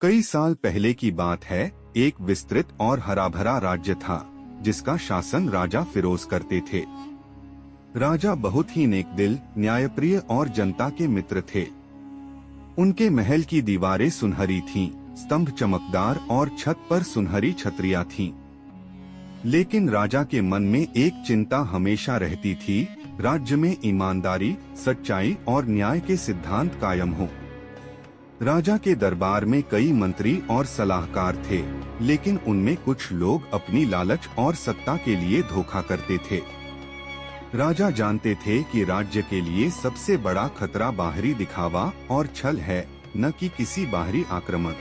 कई साल पहले की बात है। एक विस्तृत और हरा भरा राज्य था जिसका शासन राजा फिरोज करते थे। राजा बहुत ही नेकदिल, न्यायप्रिय और जनता के मित्र थे। उनके महल की दीवारें सुनहरी थीं, स्तंभ चमकदार और छत पर सुनहरी छतरियां थीं। लेकिन राजा के मन में एक चिंता हमेशा रहती थी, राज्य में ईमानदारी, सच्चाई और न्याय के सिद्धांत कायम हों। राजा के दरबार में कई मंत्री और सलाहकार थे, लेकिन उनमें कुछ लोग अपनी लालच और सत्ता के लिए धोखा करते थे। राजा जानते थे कि राज्य के लिए सबसे बड़ा खतरा बाहरी दिखावा और छल है, न कि किसी बाहरी आक्रमण।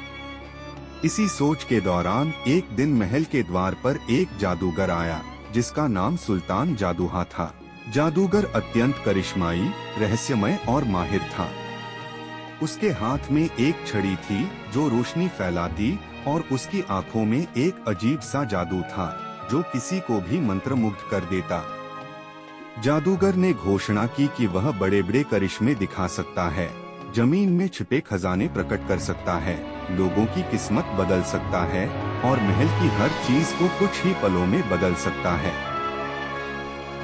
इसी सोच के दौरान एक दिन महल के द्वार पर एक जादूगर आया, जिसका नाम सुल्तान जादूहा था। जादूगर अत्यंत करिश्माई, रहस्यमय और माहिर था। उसके हाथ में एक छड़ी थी जो रोशनी फैलाती और उसकी आंखों में एक अजीब सा जादू था जो किसी को भी मंत्रमुग्ध कर देता। जादूगर ने घोषणा की कि वह बड़े बड़े करिश्मे दिखा सकता है, जमीन में छिपे खजाने प्रकट कर सकता है, लोगों की किस्मत बदल सकता है और महल की हर चीज को कुछ ही पलों में बदल सकता है।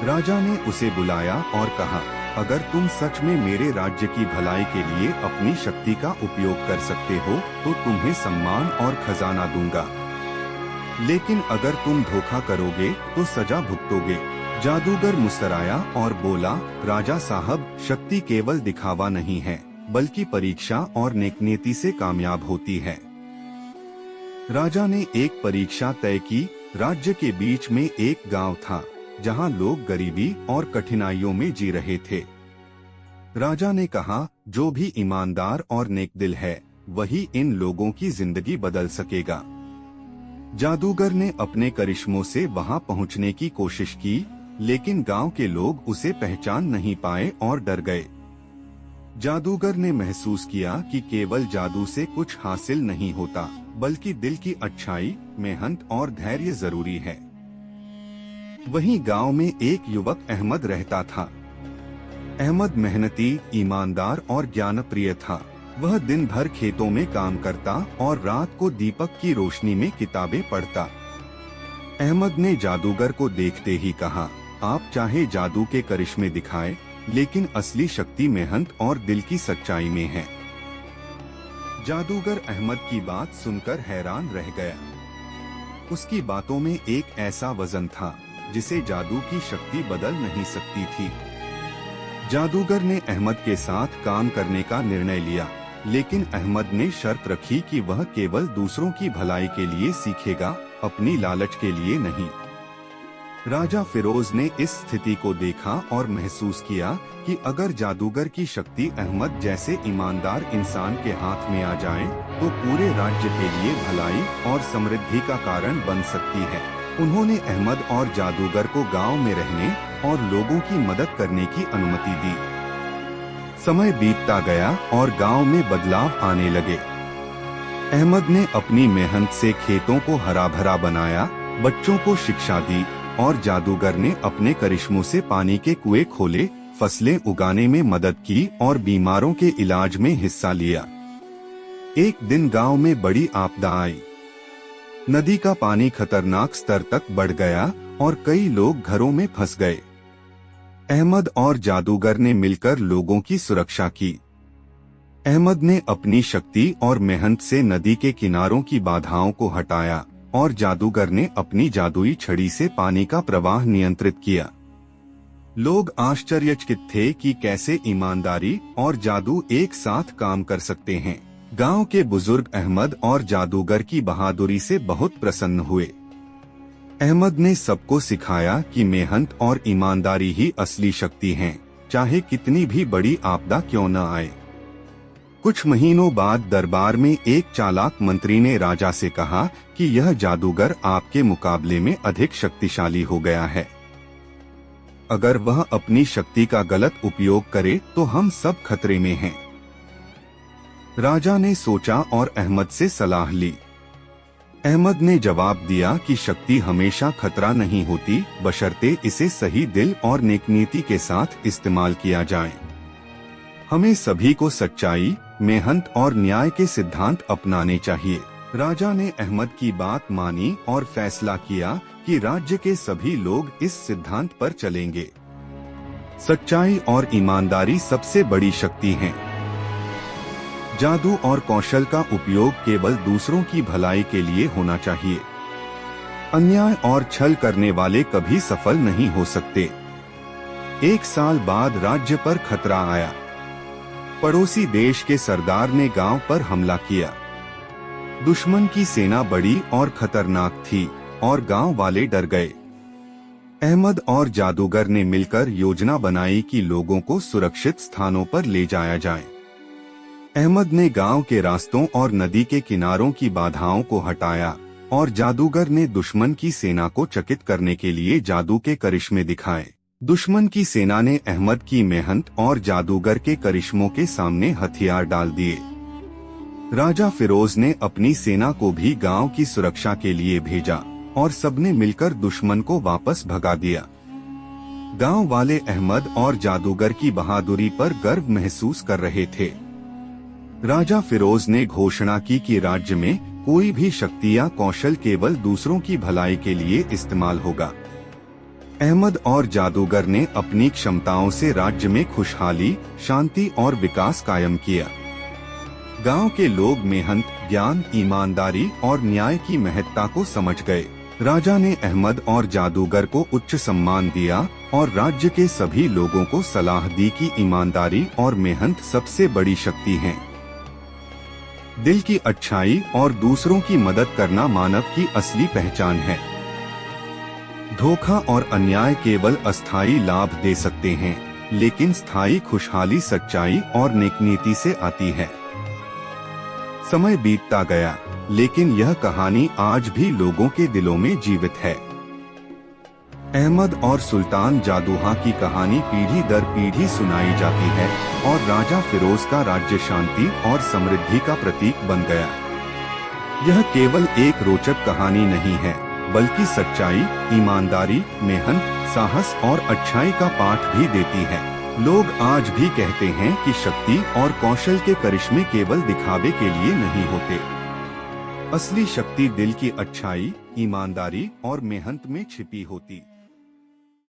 राजा ने उसे बुलाया और कहा, अगर तुम सच में मेरे राज्य की भलाई के लिए अपनी शक्ति का उपयोग कर सकते हो तो तुम्हें सम्मान और खजाना दूंगा, लेकिन अगर तुम धोखा करोगे तो सजा भुगतोगे। जादूगर मुस्कुराया और बोला, राजा साहब, शक्ति केवल दिखावा नहीं है, बल्कि परीक्षा और नेकनीति से कामयाब होती है। राजा ने एक परीक्षा तय की। राज्य के बीच में एक गांव था जहां लोग गरीबी और कठिनाइयों में जी रहे थे। राजा ने कहा, जो भी ईमानदार और नेकदिल है वही इन लोगों की जिंदगी बदल सकेगा। जादूगर ने अपने करिश्मों से वहां पहुंचने की कोशिश की, लेकिन गांव के लोग उसे पहचान नहीं पाए और डर गए। जादूगर ने महसूस किया कि केवल जादू से कुछ हासिल नहीं होता, बल्कि दिल की अच्छाई, मेहनत और धैर्य जरूरी है। वहीं गांव में एक युवक अहमद रहता था। अहमद मेहनती, ईमानदार और ज्ञानप्रिय था। वह दिन भर खेतों में काम करता और रात को दीपक की रोशनी में किताबें पढ़ता। अहमद ने जादूगर को देखते ही कहा, आप चाहे जादू के करिश्मे दिखाए, लेकिन असली शक्ति मेहनत और दिल की सच्चाई में है। जादूगर अहमद की बात सुनकर हैरान रह गया। उसकी बातों में एक ऐसा वजन था जिसे जादू की शक्ति बदल नहीं सकती थी। जादूगर ने अहमद के साथ काम करने का निर्णय लिया, लेकिन अहमद ने शर्त रखी कि वह केवल दूसरों की भलाई के लिए सीखेगा, अपनी लालच के लिए नहीं। राजा फिरोज ने इस स्थिति को देखा और महसूस किया कि अगर जादूगर की शक्ति अहमद जैसे ईमानदार इंसान के हाथ में आ जाए तो पूरे राज्य के लिए भलाई और समृद्धि का कारण बन सकती है। उन्होंने अहमद और जादूगर को गांव में रहने और लोगों की मदद करने की अनुमति दी। समय बीतता गया और गांव में बदलाव आने लगे। अहमद ने अपनी मेहनत से खेतों को हरा भरा बनाया, बच्चों को शिक्षा दी और जादूगर ने अपने करिश्मों से पानी के कुएं खोले, फसलें उगाने में मदद की और बीमारों के इलाज में हिस्सा लिया। एक दिन गांव में बड़ी आपदा आई। नदी का पानी खतरनाक स्तर तक बढ़ गया और कई लोग घरों में फंस गए। अहमद और जादूगर ने मिलकर लोगों की सुरक्षा की। अहमद ने अपनी शक्ति और मेहनत से नदी के किनारों की बाधाओं को हटाया और जादूगर ने अपनी जादुई छड़ी से पानी का प्रवाह नियंत्रित किया। लोग आश्चर्यचकित थे कि कैसे ईमानदारी और जादू एक साथ काम कर सकते हैं। गांव के बुजुर्ग अहमद और जादूगर की बहादुरी से बहुत प्रसन्न हुए। अहमद ने सबको सिखाया कि मेहनत और ईमानदारी ही असली शक्ति हैं, चाहे कितनी भी बड़ी आपदा क्यों न आए। कुछ महीनों बाद दरबार में एक चालाक मंत्री ने राजा से कहा कि यह जादूगर आपके मुकाबले में अधिक शक्तिशाली हो गया है। अगर वह अपनी शक्ति का गलत उपयोग करे तो हम सब खतरे में हैं। राजा ने सोचा और अहमद से सलाह ली। अहमद ने जवाब दिया कि शक्ति हमेशा खतरा नहीं होती, बशर्ते इसे सही दिल और नेकनीति के साथ इस्तेमाल किया जाए। हमें सभी को सच्चाई, मेहनत और न्याय के सिद्धांत अपनाने चाहिए। राजा ने अहमद की बात मानी और फैसला किया कि राज्य के सभी लोग इस सिद्धांत पर चलेंगे। सच्चाई और ईमानदारी सबसे बड़ी शक्ति हैं। जादू और कौशल का उपयोग केवल दूसरों की भलाई के लिए होना चाहिए। अन्याय और छल करने वाले कभी सफल नहीं हो सकते। 1 साल बाद राज्य पर खतरा आया। पड़ोसी देश के सरदार ने गांव पर हमला किया। दुश्मन की सेना बड़ी और खतरनाक थी और गांव वाले डर गए। अहमद और जादूगर ने मिलकर योजना बनाई कि लोगों को सुरक्षित स्थानों पर ले जाया जाए। अहमद ने गांव के रास्तों और नदी के किनारों की बाधाओं को हटाया और जादूगर ने दुश्मन की सेना को चकित करने के लिए जादू के करिश्मे दिखाए। दुश्मन की सेना ने अहमद की मेहनत और जादूगर के करिश्मों के सामने हथियार डाल दिए। राजा फिरोज ने अपनी सेना को भी गांव की सुरक्षा के लिए भेजा और सबने मिलकर दुश्मन को वापस भगा दिया। गांव वाले अहमद और जादूगर की बहादुरी पर गर्व महसूस कर रहे थे। राजा फिरोज ने घोषणा की कि राज्य में कोई भी शक्ति या कौशल केवल दूसरों की भलाई के लिए इस्तेमाल होगा। अहमद और जादूगर ने अपनी क्षमताओं से राज्य में खुशहाली, शांति और विकास कायम किया। गांव के लोग मेहनत, ज्ञान, ईमानदारी और न्याय की महत्ता को समझ गए। राजा ने अहमद और जादूगर को उच्च सम्मान दिया और राज्य के सभी लोगों को सलाह दी कि ईमानदारी और मेहनत सबसे बड़ी शक्ति है। दिल की अच्छाई और दूसरों की मदद करना मानव की असली पहचान है। धोखा और अन्याय केवल अस्थायी लाभ दे सकते हैं, लेकिन स्थायी खुशहाली सच्चाई और नेकनीति से आती है। समय बीतता गया, लेकिन यह कहानी आज भी लोगों के दिलों में जीवित है। अहमद और सुल्तान जादूहा की कहानी पीढ़ी दर पीढ़ी सुनाई जाती है और राजा फिरोज का राज्य शांति और समृद्धि का प्रतीक बन गया। यह केवल एक रोचक कहानी नहीं है, बल्कि सच्चाई, ईमानदारी, मेहनत, साहस और अच्छाई का पाठ भी देती है। लोग आज भी कहते हैं कि शक्ति और कौशल के करिश्मे केवल दिखावे के लिए नहीं होते। असली शक्ति दिल की अच्छाई, ईमानदारी और मेहनत में छिपी होती।